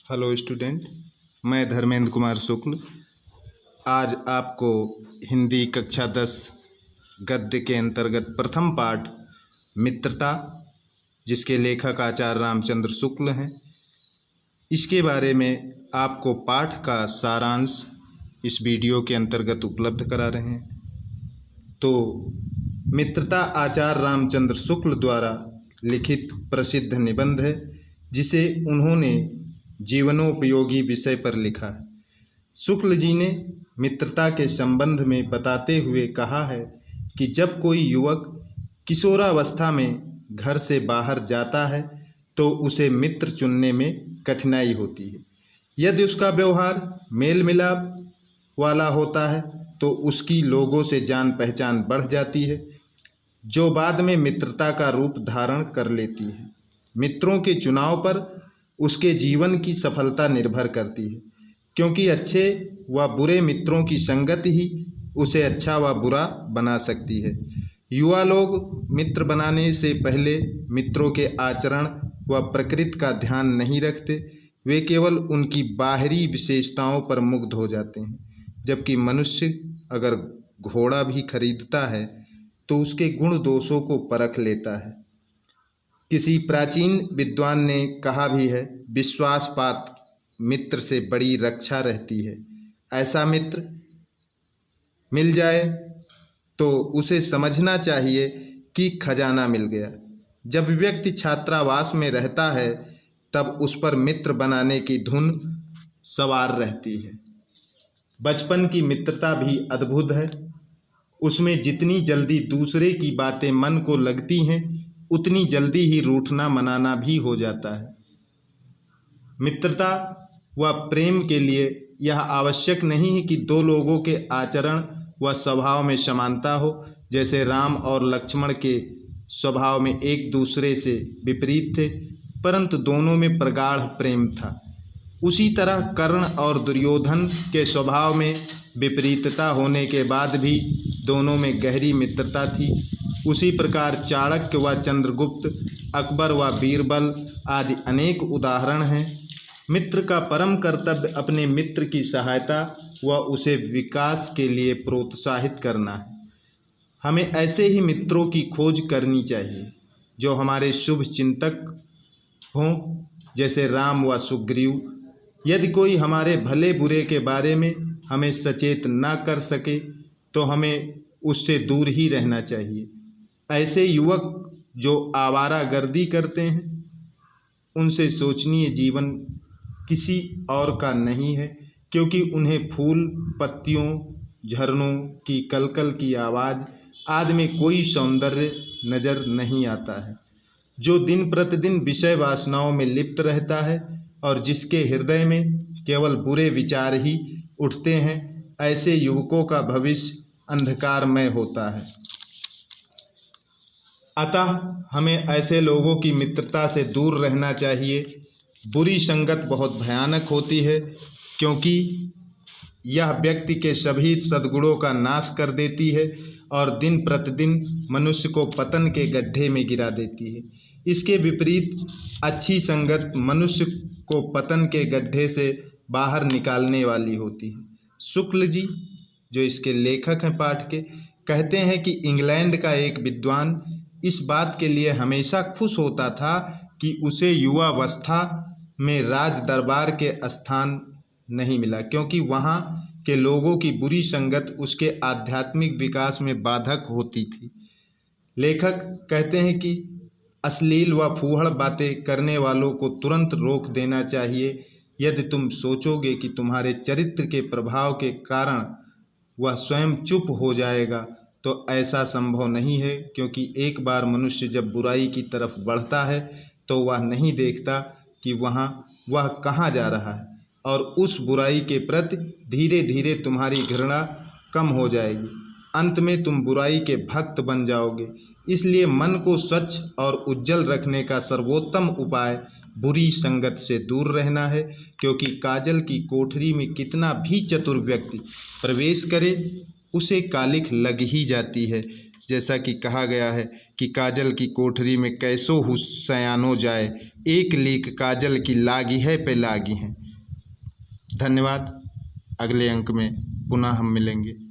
Hello student, मैं धर्मेंद्र कुमार शुक्ल आज आपको हिंदी कक्षा 10 गद्य के अंतर्गत प्रथम पाठ मित्रता, जिसके लेखक आचार्य रामचंद्र शुक्ल हैं, इसके बारे में आपको पाठ का सारांश इस वीडियो के अंतर्गत उपलब्ध करा रहे हैं। तो मित्रता आचार्य रामचंद्र शुक्ल द्वारा लिखित प्रसिद्ध निबंध है, जिसे उन्होंने जीवनोपयोगी विषय पर लिखा है। शुक्ल जी ने मित्रता के संबंध में बताते हुए कहा है कि जब कोई युवक किशोरावस्था में घर से बाहर जाता है तो उसे मित्र चुनने में कठिनाई होती है। यदि उसका व्यवहार मेल मिलाप वाला होता है तो उसकी लोगों से जान पहचान बढ़ जाती है, जो बाद में मित्रता का रूप धारण कर लेती है। मित्रों के चुनाव पर उसके जीवन की सफलता निर्भर करती है, क्योंकि अच्छे व बुरे मित्रों की संगत ही उसे अच्छा व बुरा बना सकती है। युवा लोग मित्र बनाने से पहले मित्रों के आचरण व प्रकृति का ध्यान नहीं रखते, वे केवल उनकी बाहरी विशेषताओं पर मुग्ध हो जाते हैं। जबकि मनुष्य अगर घोड़ा भी खरीदता है तो उसके गुण दोषों को परख लेता है। किसी प्राचीन विद्वान ने कहा भी है, विश्वासपात मित्र से बड़ी रक्षा रहती है। ऐसा मित्र मिल जाए तो उसे समझना चाहिए कि खजाना मिल गया। जब व्यक्ति छात्रावास में रहता है तब उस पर मित्र बनाने की धुन सवार रहती है। बचपन की मित्रता भी अद्भुत है। उसमें जितनी जल्दी दूसरे की बातें मन को लगती हैं, उतनी जल्दी ही रूठना मनाना भी हो जाता है। मित्रता व प्रेम के लिए यह आवश्यक नहीं है कि दो लोगों के आचरण व स्वभाव में समानता हो। जैसे राम और लक्ष्मण के स्वभाव में एक दूसरे से विपरीत थे, परंतु दोनों में प्रगाढ़ प्रेम था। उसी तरह कर्ण और दुर्योधन के स्वभाव में विपरीतता होने के बाद भी दोनों में गहरी मित्रता थी। उसी प्रकार चाणक्य व चंद्रगुप्त, अकबर व बीरबल आदि अनेक उदाहरण हैं। मित्र का परम कर्तव्य अपने मित्र की सहायता व उसे विकास के लिए प्रोत्साहित करना है। हमें ऐसे ही मित्रों की खोज करनी चाहिए जो हमारे शुभ चिंतक हों, जैसे राम व सुग्रीव। यदि कोई हमारे भले बुरे के बारे में हमें सचेत न कर सके तो हमें उससे दूर ही रहना चाहिए। ऐसे युवक जो आवारागर्दी करते हैं, उनसे सोचनीय जीवन किसी और का नहीं है, क्योंकि उन्हें फूल पत्तियों, झरनों की कलकल की आवाज़ आदि में कोई सौंदर्य नज़र नहीं आता है। जो दिन प्रतिदिन विषय वासनाओं में लिप्त रहता है और जिसके हृदय में केवल बुरे विचार ही उठते हैं, ऐसे युवकों का भविष्य अंधकारमय होता है। अतः हमें ऐसे लोगों की मित्रता से दूर रहना चाहिए। बुरी संगत बहुत भयानक होती है, क्योंकि यह व्यक्ति के सभी सद्गुणों का नाश कर देती है और दिन प्रतिदिन मनुष्य को पतन के गड्ढे में गिरा देती है। इसके विपरीत अच्छी संगत मनुष्य को पतन के गड्ढे से बाहर निकालने वाली होती है। शुक्ल जी, जो इसके लेखक हैं पाठ के, कहते हैं कि इंग्लैंड का एक विद्वान इस बात के लिए हमेशा खुश होता था कि उसे युवावस्था में राज दरबार के स्थान नहीं मिला, क्योंकि वहाँ के लोगों की बुरी संगत उसके आध्यात्मिक विकास में बाधक होती थी। लेखक कहते हैं कि अश्लील व फूहड़ बातें करने वालों को तुरंत रोक देना चाहिए। यदि तुम सोचोगे कि तुम्हारे चरित्र के प्रभाव के कारण वह स्वयं चुप हो जाएगा तो ऐसा संभव नहीं है, क्योंकि एक बार मनुष्य जब बुराई की तरफ बढ़ता है तो वह नहीं देखता कि वह कहाँ जा रहा है, और उस बुराई के प्रति धीरे धीरे तुम्हारी घृणा कम हो जाएगी। अंत में तुम बुराई के भक्त बन जाओगे। इसलिए मन को स्वच्छ और उज्जवल रखने का सर्वोत्तम उपाय बुरी संगत से दूर रहना है, क्योंकि काजल की कोठरी में कितना भी चतुर व्यक्ति प्रवेश करे, उसे कालिख लग ही जाती है। जैसा कि कहा गया है कि काजल की कोठरी में कैसो हुसैनो जाए, एक लीक काजल की लागी है पे लागी हैं। धन्यवाद। अगले अंक में पुनः हम मिलेंगे।